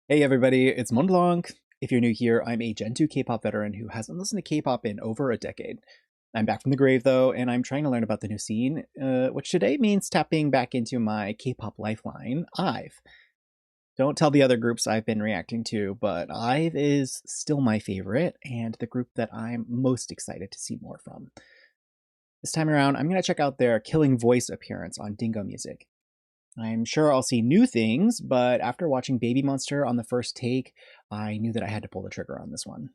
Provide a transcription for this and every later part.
Hey everybody, it's Mondblanc. If you're new here, I'm a Gen 2 K-pop veteran who hasn't listened to K-pop in over a decade. I'm back from the grave though, and I'm trying to learn about the new scene, which today means tapping back into my K-pop lifeline, IVE. Don't tell the other groups I've been reacting to, but IVE is still my favorite, and the group that I'm most excited to see more from. This time around, I'm going to check out their Killing Voice appearance on Dingo Music. I'm sure I'll see new things, but after watching Baby Monster on the first take, I knew that I had to pull the trigger on this one.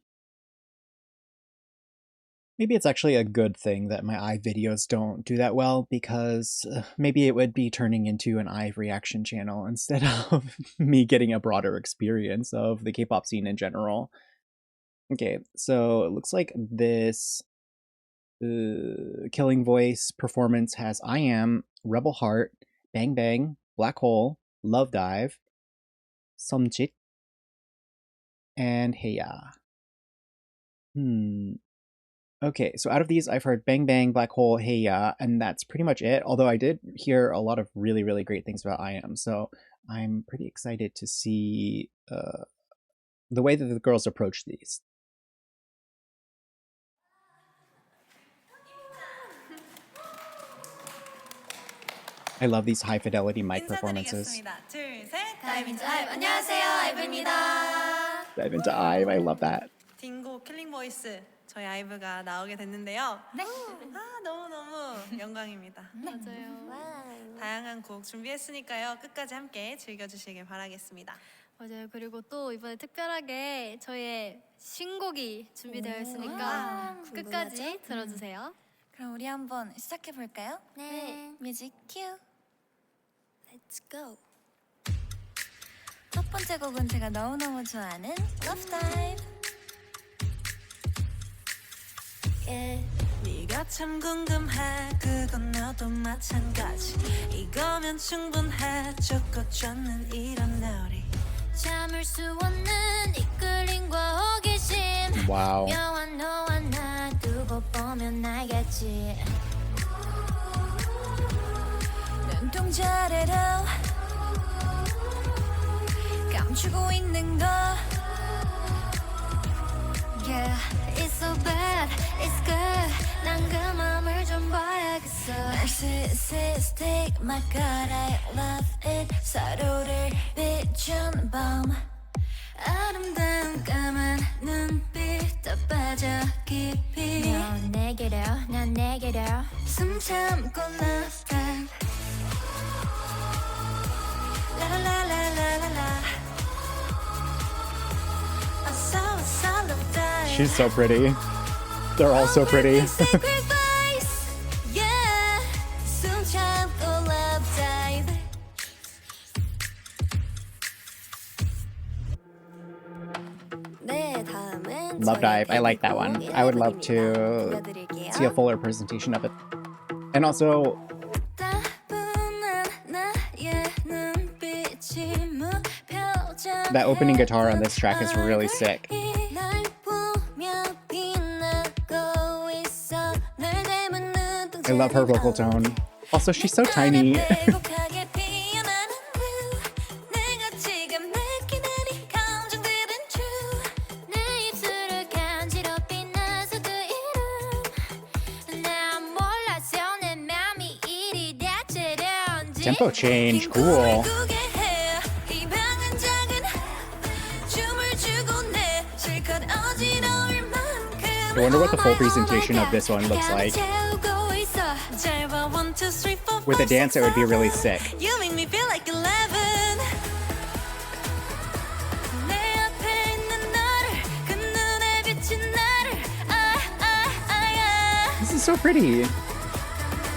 Maybe it's actually a good thing that my IVE videos don't do that well, because maybe it would be turning into an IVE reaction channel instead of me getting a broader experience of the K-pop scene in general. Okay, so it looks like this Killing Voice performance has I Am, Rebel Heart, Bang Bang, Black Hole, Love Dive, Somjit, and Heya. Okay, so out of these, I've heard Bang Bang, Black Hole, Heya, and that's pretty much it. Although I did hear a lot of really, really great things about I Am, so I'm pretty excited to see the way that the girls approach these. I love these high fidelity mic performances. 인사드리겠습니다. 둘, 셋. 다이브 인투 아이브. 안녕하세요, 아이브입니다. Dive into IVE, I love that. 딩고 킬링 보이스 저희 아이브가 나오게 됐는데요. 네. 너무너무 영광입니다. 맞아요. 다양한 곡 준비했으니까요. 끝까지 함께 즐겨주시길 바라겠습니다. 맞아요. 그리고 또 이번에 특별하게 저희의 신곡이 준비되어 있으니까 끝까지 궁금하죠? 들어주세요. 그럼 우리 한번 시작해 볼까요? 네. 뮤직 큐. Let's go. 첫 번째 곡은 제가 너무너무 좋아하는 Love Dive. 네가 참 궁금해 그건 너도 마찬가지 이거면 충분해 쫓고 쫓는 이런 놀이 참을 수 없는 이끌림과 호기심 Wow. 묘한 너와 나 두고 보면 알겠지 눈동자래로 감추고 있는 거. Yeah, it's so bad, it's good 난 그 맘을 좀 봐야겠어 Narcissist take my god I love it 서로를 비춘 밤 아름다운 까만 눈빛 더 빠져 깊이 넌 내게로 난 내게로 숨 참고 love dive. 라라라라라라라. I saw love dive She's so pretty. They're all so pretty. Sacrifice, yeah. 숨 참고 love dive. 네, 다음은 Love Dive, I like that one. I would love to 들려드릴게요. see a fuller presentation of it. And also, 따분한 나의 눈빛이 무표정. that opening guitar on this track is really sick. 날 보며 빛나고 있어. 날 닮은 눈동자. I love her vocal tone. Also, she's so tiny. 빼곡하게 피어나는 blue. 내가 지금 느끼는 이 감정들은 true. 내 입술을 간지럽히 나서 그 이름 난 몰라서 내 맘이 이리 다채로운지 Tempo change, cool. 꾸게 해. 이 방은 작은 춤을 추고 내 실컷 어지러울 만큼. I wonder what the full presentation of this one looks like. 채우고 있어. 잘 봐, 1, 2, 3, 4, With a 5, dance, it would be really 6, sick. 7. You make me feel like 11 내 앞에 있는 너를 그 눈에 비친 나를 This is so pretty.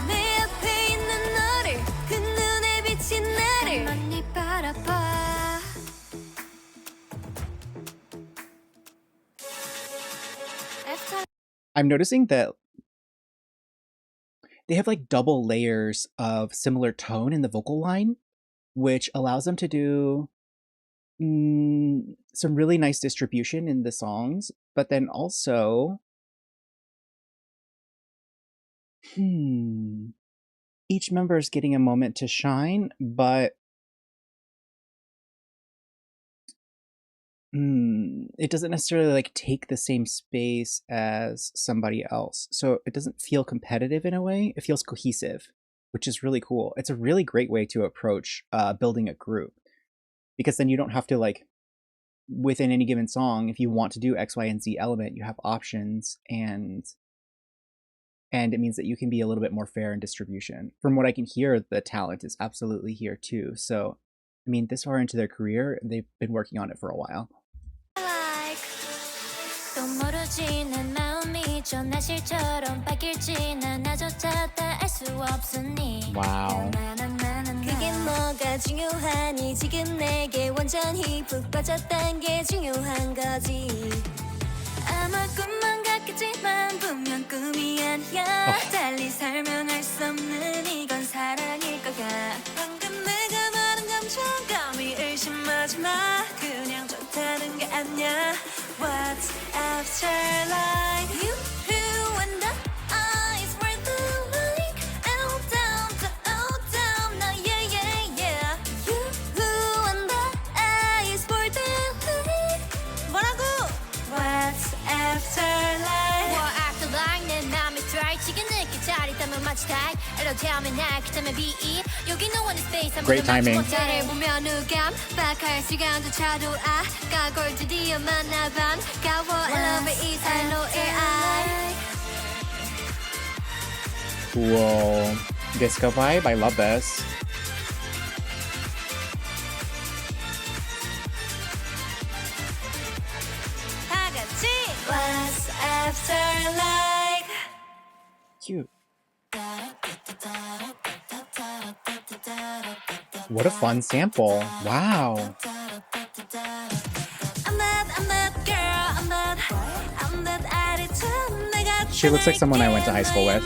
내 앞에 있는 너를 그 눈에 비친 나를 많이 바라봐 I'm noticing that they have like double layers of similar tone in the vocal line, which allows them to do some really nice distribution in the songs, but then also each member is getting a moment to shine, but it doesn't necessarily like take the same space as somebody else. So it doesn't feel competitive in a way. It feels cohesive, which is really cool. It's a really great way to approach building a group, because then you don't have to like, within any given song, if you want to do X, Y, and Z element, you have options, and it means that you can be a little bit more fair in distribution. From what I can hear, the talent is absolutely here too. So, I mean, this far into their career, they've been working on it for a while. 또 모르지 난 마음이 전화실처럼 바뀔지 난 나조차 다 알 수 없으니 Wow. 그게 뭐가 중요하니 지금 내게 완전히 푹 빠졌단 게 중요한 거지 아마 꿈만 같겠지만 분명 꿈이 아니야 달리 설명할 수 없는 이건 사랑일 거야 방금 내가 말한 감정감이 의심하지 마 그냥 좋다는 게 아니야 What's after life You who and I is worth the like Oh down now yeah yeah yeah You who and I is worth the like 뭐라고 What's after life What after life 내 맘이 dry 지금 느끼 짜릿함은 마치 타이 It'll tell me 날 그다음에 BE 여기 no one is space Great timing. 나를 보면 누감 박할 시간조차도 아까걸 드디어 만나밤 가워 I love it is I know it I Cool. Disco vibe. I love this. 다 같이 What's after life Cute. What a fun sample. Wow. I'm that girl I'm that attitude 내가 She looks like someone I went to high school with.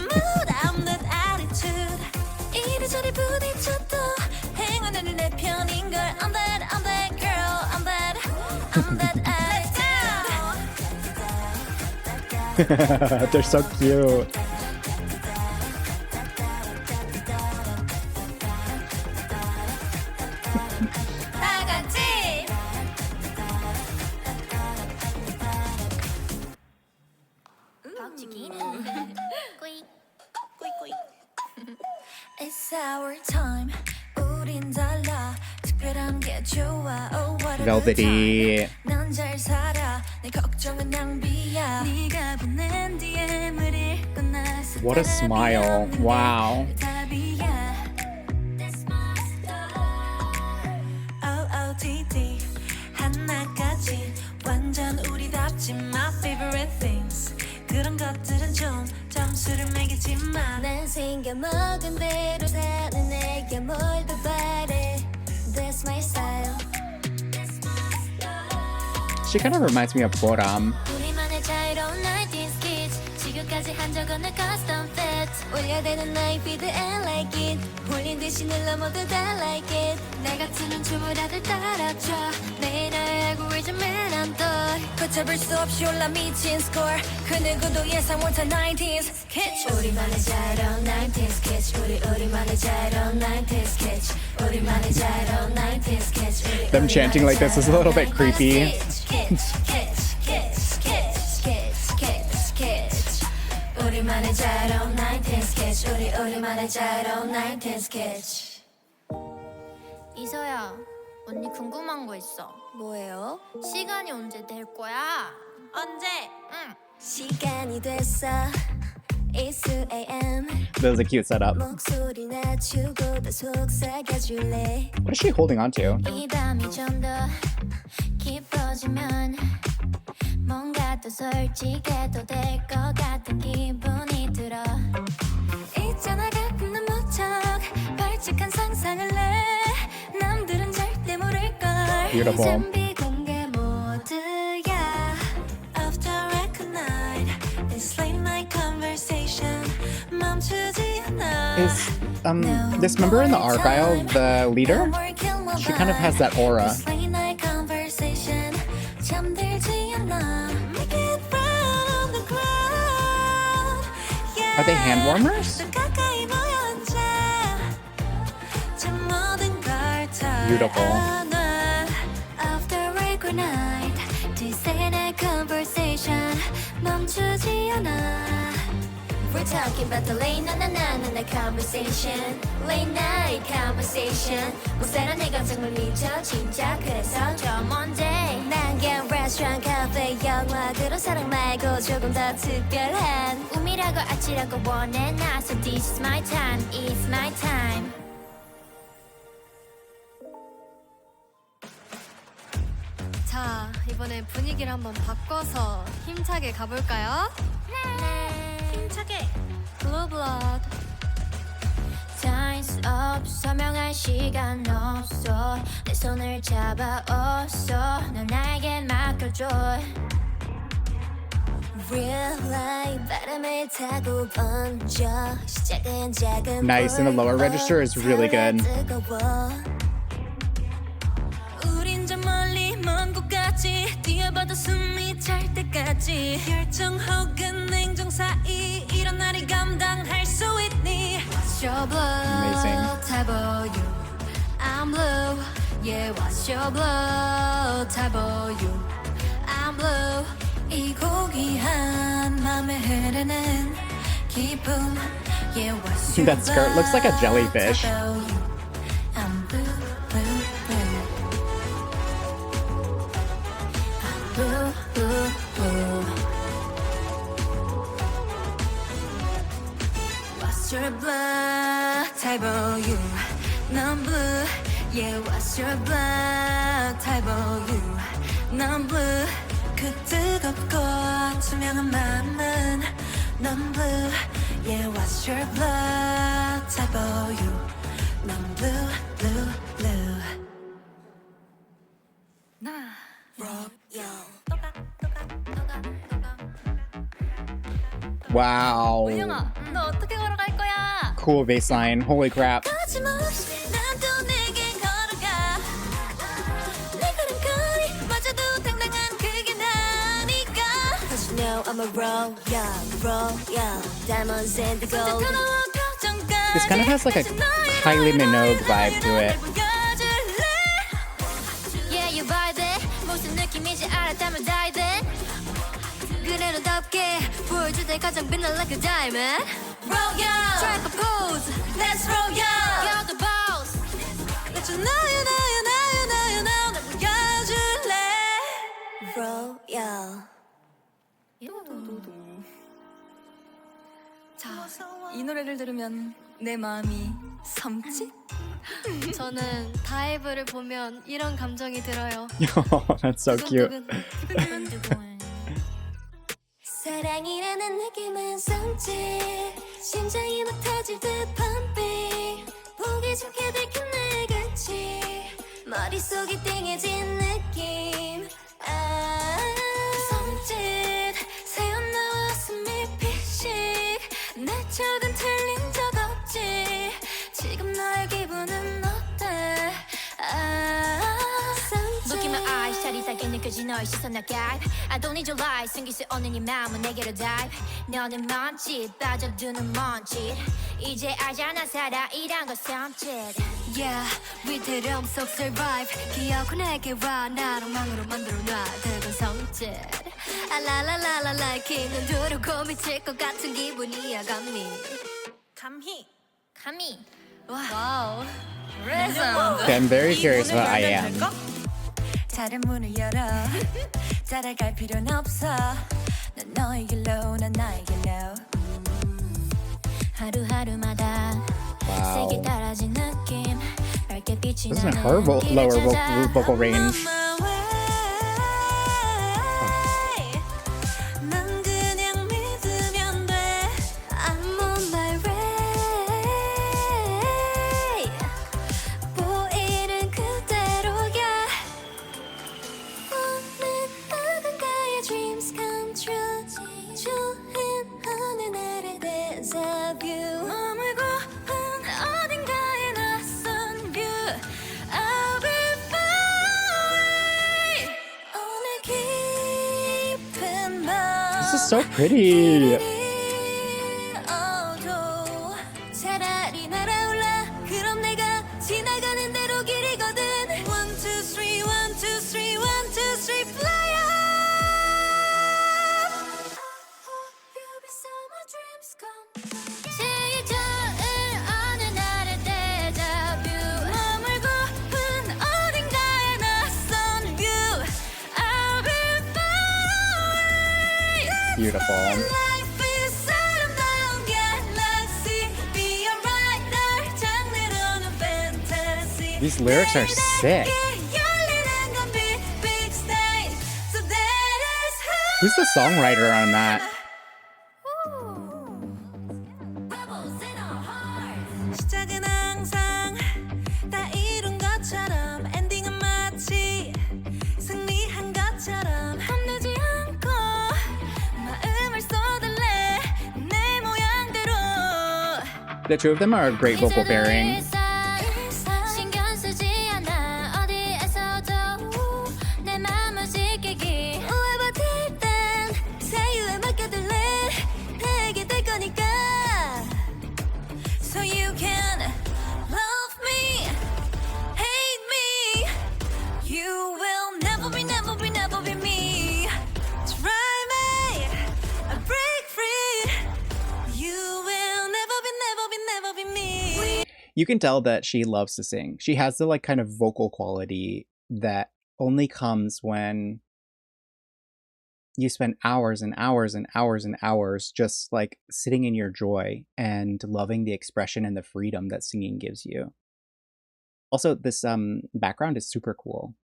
I'm that attitude 이리저리 부딪혀도 행운은 내 편인 걸 I'm that girl I'm that attitude They're so cute. 다 같이 박치기는 꾸이 It's our time 우린 달라 특별한 게 좋아 Oh what a Velvety. 난 잘 살아 내 걱정은 낭비야 네가 보낸 DM을 읽고 나서 What a smile. Wow. 답이야 OOTD 하나까지 완전 우리답지 My favorite things 그런 것들은 좀 점수를 매기지만 난 생겨먹은 대로 사는 내게 뭘 더 바래 That's my style She kind of reminds me of Boram. 우리만의 자유로운 90s kids 지금까지 한 적 없는 custom fits 올려대는 나의 feed and like it 홀린 듯이 눌러 모두 다 like it 내 같은 춤을 다들 따라줘 매일 나의 알고 있는 안 걷잡을 수 없이 올라 미친 score 그 누구도 예상 못한 90s kids 우리만의 자유로운 90s kids 우리만의 자유로운 90s kids 우리만의 자유로운 90s kids Them chanting like this is a little bit creepy. 우리만의 자유로운 90s kids 우리만의 자유로운 90s kids 이서야 언니 궁금한 거 있어 뭐예요? 시간이 언제 될 거야? 언제? 응 시간이 됐어 It's 2 a.m. That was a cute setup. 목소리 낮추고 더 속삭여줄래 What is she holding on to? 이 밤이 좀 더 깊어지면 뭔가 더 솔직해도 될 것 같은 기분이 들어 있잖아 가끔 난 무척 발칙한 상상을 해 남들은 절대 모를걸 Beautiful. 이젠 비공개 모드야 After record night This late night conversation 멈추지 않아 Is this member in the Argyle the leader? She kind of has that aura. Are they hand warmers? Beautiful. After record night 시간의 conversation 멈추지 않아. We're talking about the late night conversation, late night conversation. 못살아 내 감정을 미쳐 진짜 그래서 좀 Monday. 난간 restaurant, cafe, 영화 그런 사랑 말고 조금 더 특별한 우미라고 아치라고 원해 나. So this is my time, it's my time. 자, 이번에 분위기를 한번 바꿔서 힘차게 가볼까요? 힘차게. Blue Blood. Time's up 설명할 시간 없어. 내 손을 잡아왔어. 넌 나에게 맡겨줘. Real life 바람을 타고 번져. 시작은 작은 Nice, and the lower register is really good. 우린 저 멀리 먼 곳까지 뛰어봐도 숨이 찰 때까지 열정 혹은 냉정 사이 이런 날이 감당할 수 있니? What's your blood Amazing. type of you? I'm blue. Yeah, what's your blood type of you? I'm blue. 이 고귀한 맘에 흐르는 기쁨. Yeah, what's your That skirt looks like a jellyfish. blood type of you? I'm blue, blue, blue. Blue, blue, blue. What's your blood type of you? 넌 blue. Yeah, what's your blood type of you? 넌 blue. 그 뜨겁고 투명한 마음은 넌 blue. Yeah, what's your blood type of you? 넌 blue, blue, blue. Wow. 은영아, 너 어떻게 걸어갈 거야? Cool baseline. Holy crap. 거침없이 난 또 내게 걸어가. 내 걸음걸이 마저도 당당한 그게 나니까. Cause you know I'm a royal diamonds and the gold. This kind of has like a Kylie Minogue vibe to it. Yeah, you vibe it. 무슨 느낌인지 알았다면 die then. 그래도 덥게 보여줄 때 가장 빛나 like a diamond. Royal, strike a pose. Let's royal. You're the boss. let you know, you know, you know, you know, you know 날 보여줄래. Royal. 자, 이 노래를 들으면 내 마음이 섬찟? 저는 다이브를 보면 이런 감정이 들어요. That's so cute. 두근두근. 사랑이라는 느낌은 섬찟. 심장이 막 터질 듯 pumping. 보기 좋게 들킨 내 같이 머릿속이 띵해진 느낌. 아, 섬찟. 새어나와 숨이 피식. 내 척은 틀린 적 없지. 지금 너의 기분은 어때? 아, Look in my eyes 차리다게 느껴진 너의 시선 나 guide I don't need your lies 숨길 수 없는 이 마음은 내게로 dive 너는 먼짓 빠져드는 먼짓 이제 알잖아 사랑이란 건 섬찟 Yeah, 위태로움 속 survive. 기어코 내게 와 나랑 망으로 만들어놔. 그건 성질. 알랄랄랄랄라 기는 두르고 미칠 것 같은 기분이야 감히. 감히 와우. Okay, I'm very curious what I am. 다른 문을 열어 따라갈 필요는 없어 넌 너의 길로 난 나의 길로 하루하루마다 Wow. 세게 따라진 느낌 밝게 빛이 This isn't 나는 her 길을 lower 찾아. vocal range. 넌 그냥 믿으면 돼. I'm on my way. 보이는 그대로야. 오늘 어딘가에 dreams come true. 좋은 어느 날의 deja vu. 머물고 어딘가에 낯선 view. I'll be fine. 오늘 깊은 밤. This is so pretty. 차라리 날아올라 그럼 내가 지나가는 대로 길이거든 1, 2, 3, 1, 2, 3, 1, 2, 3 fly Beautiful. Life is 아름다운 galaxy. Be a writer. 장르로는 fantasy. These lyrics are sick. 열리는 건 big, big stage. So that is how Who's the songwriter on that? 시작은 항상 다 이룬 것처럼 엔딩은 마치 승리한 것처럼 겁내지 않고 마음을 쏟을래 내 모양대로 The two of them are a great vocal pairing. 신경 쓰지 않아 어디에서도 내 맘을 지키기 오해 버틸 땐 자유에 맡겨둘래 내게 될 거니까 So you can love me, hate me. You will never be, never be, never be me. Try me, break free. You will never be, never be, never be me. You can tell that she loves to sing. She has the like kind of vocal quality that only comes when you spend hours and hours and hours and hours just like sitting in your joy and loving the expression and the freedom that singing gives you. Also, this background is super cool.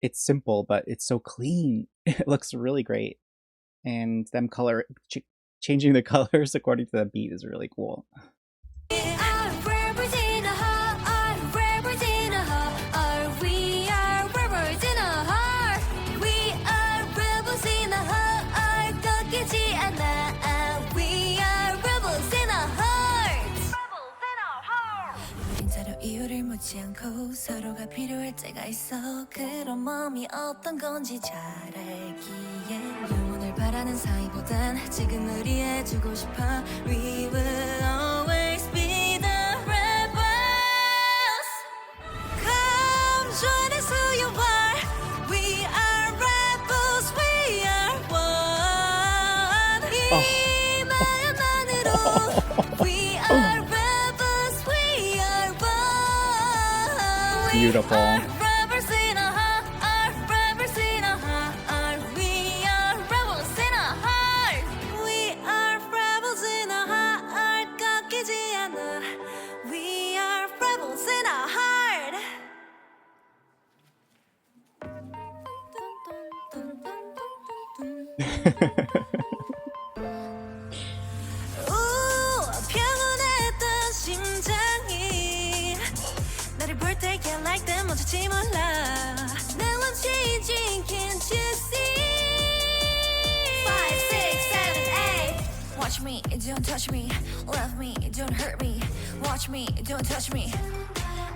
It's simple, but it's so clean. It looks really great. And them changing the colors according to the beat is really cool. Our rebels in a heart, our rebels in a heart, we are rebels in a heart. We are rebels in a heart. 꺾이지 않아. We are rebels in a heart. 우린 서로 이유를 묻지 않고 서로가 필요할 때가 있어. 그런 마음이 어떤 건지 잘 알기에 영원을 바라는 사이보단 지금을 이해해주고 싶어. We will always be the rebels. Come join us who you are. We are rebels. We are one. 이 마음만으로. We are rebels. We are one. Beautiful. Rebels in a heart. Rebels in a heart. We are rebels in a heart. We are rebels in a heart. 꺾이지 않아. We are rebels in a heart. 평온했던 심장이 나를 볼 때 can't like them 멈추지 몰라. Now I'm changing, can't you see? 5, 6, 7, 8. Watch me, don't touch me. Love me, don't hurt me. Watch me, don't touch me.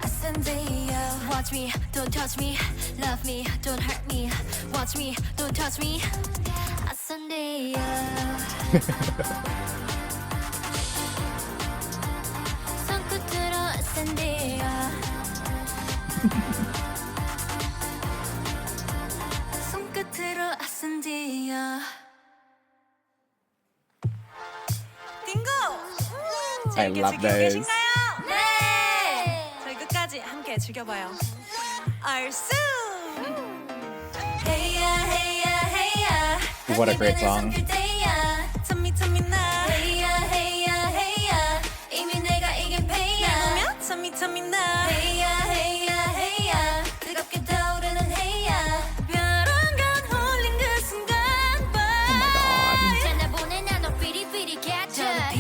아산데요. Watch me, don't touch me. Love me, don't hurt me. Watch me, don't touch me. I Sunday. 손끝으로 Sunday. 손끝으로 아산디야. 딩고! I love those. 네! 저희 끝까지 함께 즐겨봐요. 얼쑤! 헤이야 헤이야 헤이야. What a great song. 텀미 텀미 나. 헤이야 헤이야 헤이야. 이미 내가 이긴 패야. 보면 텀미 텀미 나. 헤이야 헤이야 헤이야. 뜨겁게 타오르는 헤이야. 벼랑간 홀린 그 순간. Oh my god. 전화보내 나너 삐리삐리 catch up.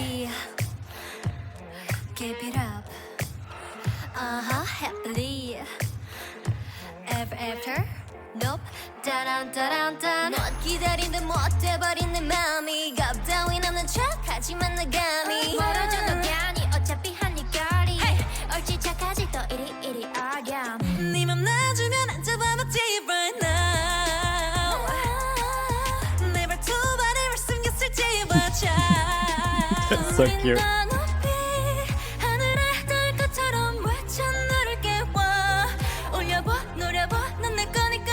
Keep it up. Happily. Ever after? Nope. 따란따란따란. 못 기다린 듯 못 돼버린 내 맘이 겁 따윈 없는 척하지만 나감이 멀어져도 괜히 어차피 하니까리. 얼지 착하지 또 이리 어렴. 네 맘 놔주면 안 잡아먹지 right now 내 발톱아래를 숨겼을지 봐자 That's so cute. 하늘에 닿을 것처럼 외쳐 너를 깨워 올려봐 노려봐 넌 내 거니까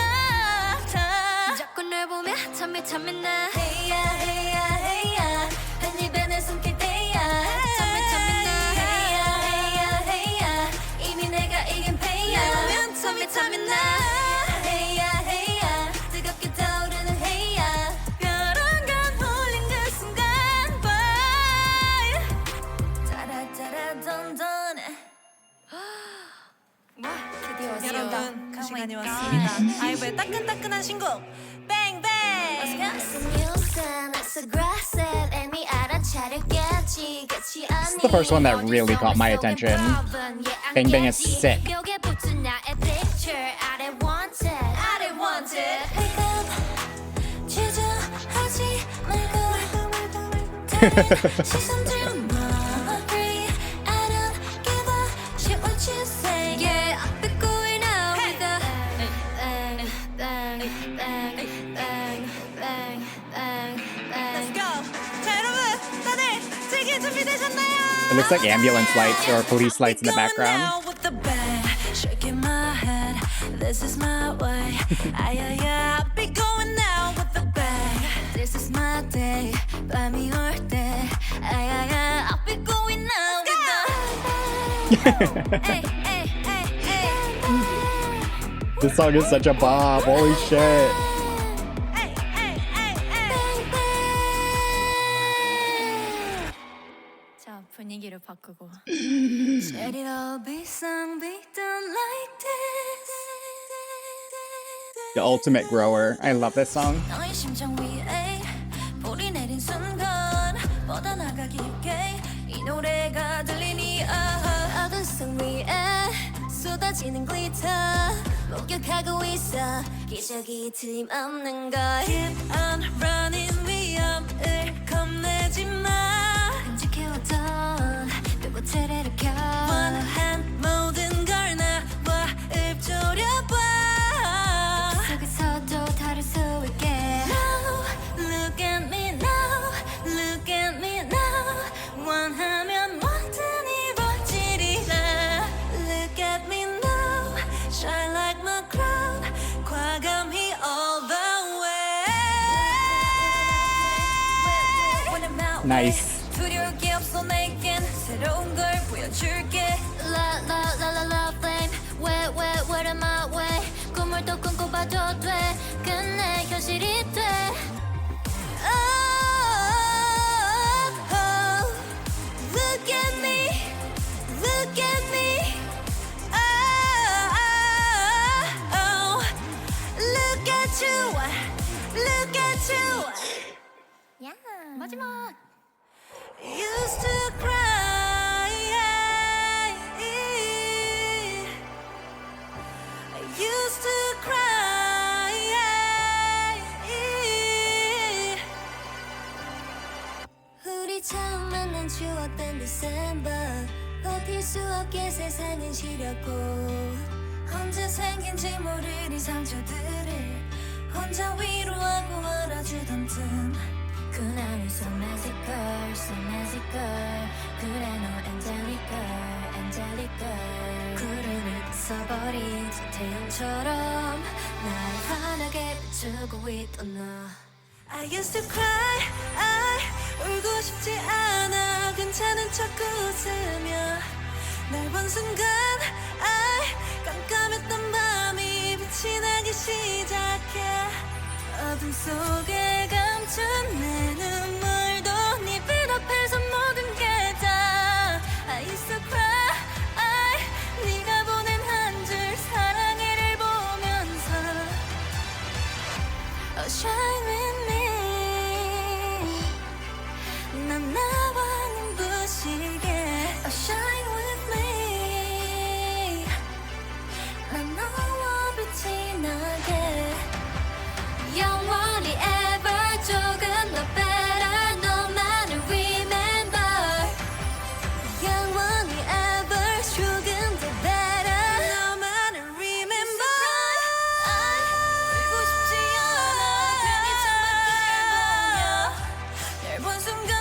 다 자꾸 널 보면 텀미 나. 헤이야 헤이야 헤이야 한 입에 내 숨길 때야 텀미 나. 헤이야 헤이야 헤이야 이미 내가 이긴 패야 오면 텀미 나 헤이야 헤이야 뜨겁게 타오르는 헤이야 벼랑간 홀린 그 랩의 따끈따끈한 신곡 뱅뱅. This is the first one that really caught my attention. Bang Bang is sick. Let's go. 자 여러분 다들 즐길 준비되셨나요? It looks like ambulance lights or police lights in the background. Shaking my head, this is my way. I'll be going now with the bang. This is my day, 밤이 올 때. I'll be going now with the. Hey, hey, hey, hey. This song is such a bop. Holy shit. Hey, hey, hey, hey. 자, 분위기를 바꾸고. Let it all be sung, be done like this. The ultimate grower. I love this song. 너의 심장 위에 볼이 내린 순간 뻗어나가 깊게 이 노래가 들리니 어두운 성 위에 쏟아지는 글리터 목격하고 있어 기적이 틀림없는 걸 Keep on running 위험을 겁내지 마 끔찍해왔던 뼈꽃을 일으켜 원한 모든 걸 나와 읊조려봐 속에서도 다를 수 있게 Now look at me now look at me now 원하면 뭐든 이루어지리라 Look at me now shine like my crown 과감히 all the way When I'm out Nice. 두려울 게 없어 내겐 새로운 걸 보여줄게 La la la la la flame. What am I way? 꿈을 또 꿈꿔봐도 돼. 끝내 현실이 돼. Oh, look at me, look at me. Oh, look at you, look at you. 야, 마지막. Used to cry, used to cry. 우리 처음 만난 추웠던 디셈버 버틸 수 없게 세상은 시렸고 언제 생긴지 모를 이 상처들을 혼자 위로하고 알아주던 틈 그날은 so magical, so magical. 그래 너 angelic girl, angelic girl. 구름을 써버린 저 태양처럼 날 환하게 비추고 있던 너. I used to cry, I 울고 싶지 않아 괜찮은 척 웃으며 날 본 순간 I 깜깜했던 밤이 빛이 나기 시작해 어둠 속에 감춘 내 눈물도 네 빛 앞에서 모든 게 다 I used to cry I 네가 보낸 한 줄 사랑해를 보면서 Oh shine with me 난 나와 눈부시게 Oh shine with me 난 너와 빛이 나게 영원히 ever 조금 더 better 너만을 remember. 영원히 ever 조금 더 better 너만을 remember 울고 싶지 않아 괜히 창밖을 보며 널 본 순간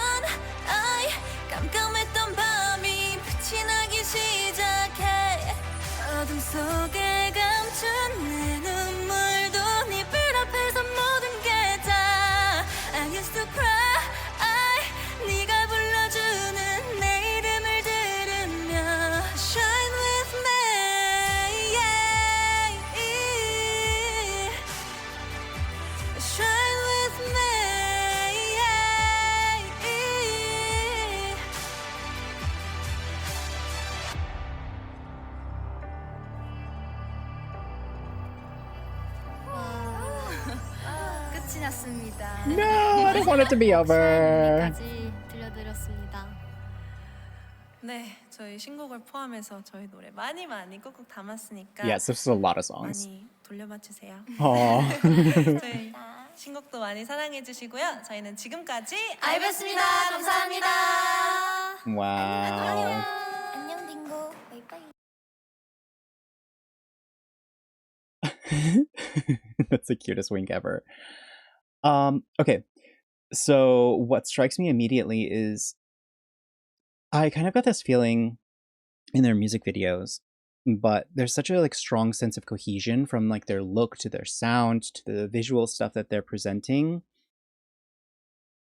지났습니다. No, I don't want it to be over. 까지 들려드렸습니다. 네, 저희 신곡을 포함해서 저희 노래 많이 꾹꾹 담았으니까 Yes, this is a lot of songs. 많이 돌려봐 주세요. Aw. 저희 신곡도 많이 사랑해 주시고요. 저희는 지금까지 아이브였습니다. 감사합니다. Wow. 안녕 딩고. 바이바이. That's the cutest wink ever. Okay. So what strikes me immediately is I kind of got this feeling in their music videos, but there's such a like strong sense of cohesion from like their look to their sound to the visual stuff that they're presenting.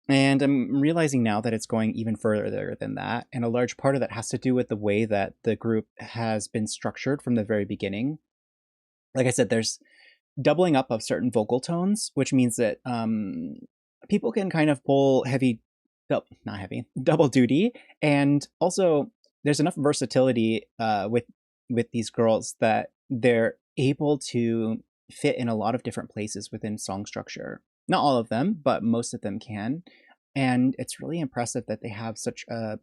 And I'm realizing now that it's going even further than that. And a large part of that has to do with the way that the group has been structured from the very beginning. Like I said, there's doubling up of certain vocal tones, which means that people can kind of pull not heavy, double duty. And also there's enough versatility with these girls that they're able to fit in a lot of different places within song structure. Not all of them, but most of them can. And it's really impressive that they have such a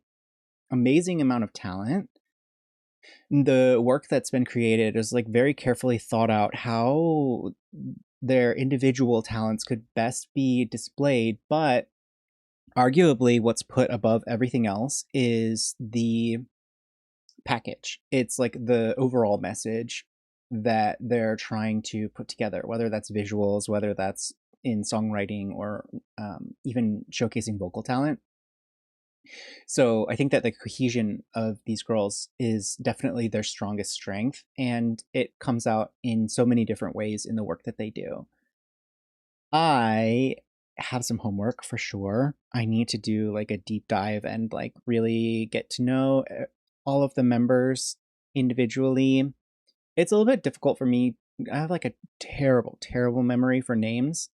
amazing amount of talent. The work that's been created is like very carefully thought out how their individual talents could best be displayed, but arguably what's put above everything else is the package. It's like the overall message that they're trying to put together, whether that's visuals, whether that's in songwriting, or even showcasing vocal talent. So I think that the cohesion of these girls is definitely their strongest strength, and it comes out in so many different ways in the work that they do. I have some homework for sure. I need to do like a deep dive and like really get to know all of the members individually. It's a little bit difficult for me. I have like a terrible, terrible memory for names.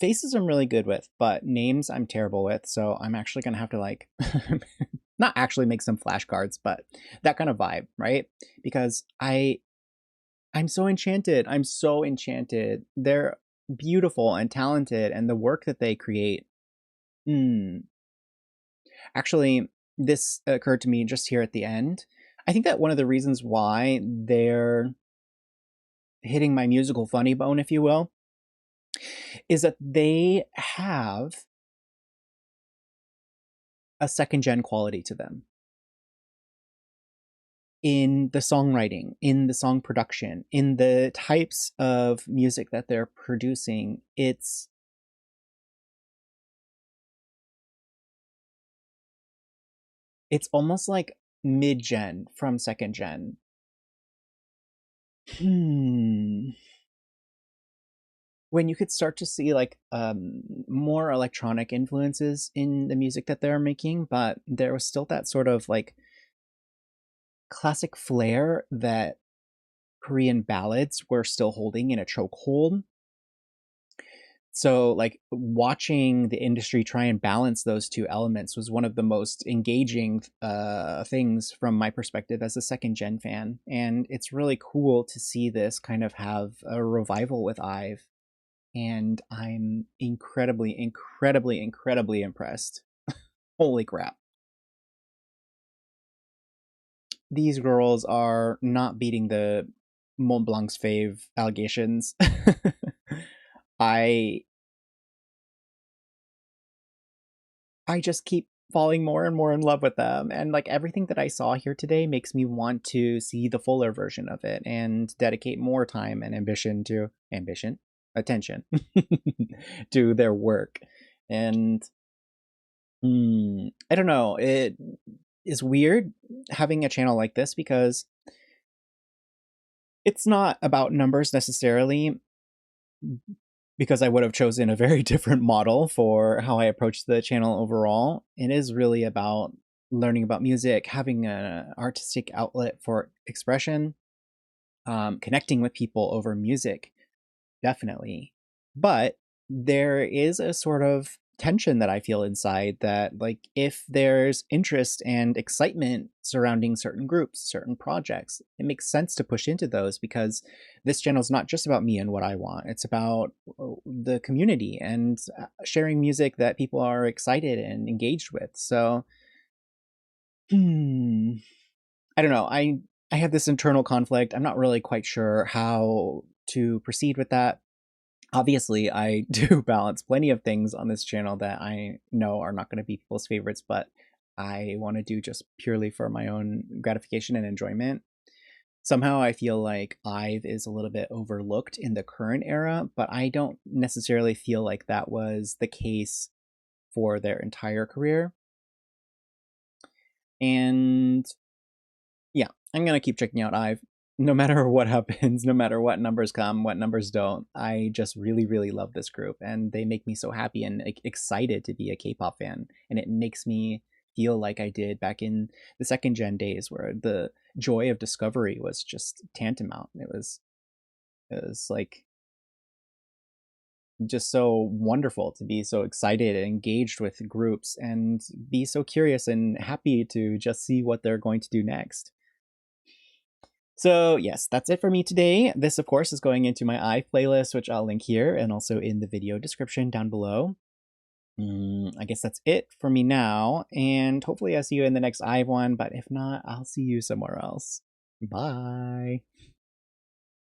Faces I'm really good with, but names I'm terrible with. So I'm actually going to have to like, not actually make some flashcards, but that kind of vibe, right? Because I'm so enchanted. I'm so enchanted. They're beautiful and talented, and the work that they create. Actually, this occurred to me just here at the end. I think that one of the reasons why they're hitting my musical funny bone, if you will, is that they have a second gen quality to them. In the songwriting, in the song production, in the types of music that they're producing, it's almost like mid-gen from second gen. When you could start to see like more electronic influences in the music that they're making, but there was still that sort of like classic flair that Korean ballads were still holding in a chokehold. So like watching the industry try and balance those two elements was one of the most engaging things from my perspective as a second gen fan. And it's really cool to see this kind of have a revival with IVE. And I'm incredibly, incredibly, incredibly impressed. Holy crap. These girls are not beating the Mont Blanc's fave allegations. I just keep falling more and more in love with them, and like everything that I saw here today makes me want to see the fuller version of it and dedicate more time and attention to their work. And I don't know, it is weird having a channel like this because it's not about numbers necessarily, because I would have chosen a very different model for how I approach the channel overall. It is really about learning about music, having an artistic outlet for expression, connecting with people over music, definitely. But there is a sort of tension that I feel inside, that like if there's interest and excitement surrounding certain groups, certain projects, it makes sense to push into those, because this channel is not just about me and what I want. It's about the community and sharing music that people are excited and engaged with. So I don't know. I have this internal conflict. I'm not really quite sure how to proceed with that. Obviously, I do balance plenty of things on this channel that I know are not going to be people's favorites, but I want to do just purely for my own gratification and enjoyment. Somehow I feel like IVE is a little bit overlooked in the current era, but I don't necessarily feel like that was the case for their entire career. And yeah, I'm going to keep checking out IVE. No matter what happens, no matter what numbers come, what numbers don't, I just really, really love this group, and they make me so happy and excited to be a K-pop fan. And it makes me feel like I did back in the second gen days, where the joy of discovery was just tantamount. It was like just so wonderful to be so excited and engaged with groups and be so curious and happy to just see what they're going to do next. So yes, that's it for me today. This, of course, is going into my IVE playlist, which I'll link here and also in the video description down below. I guess that's it for me now, and hopefully I'll see you in the next IVE one, but if not, I'll see you somewhere else. Bye!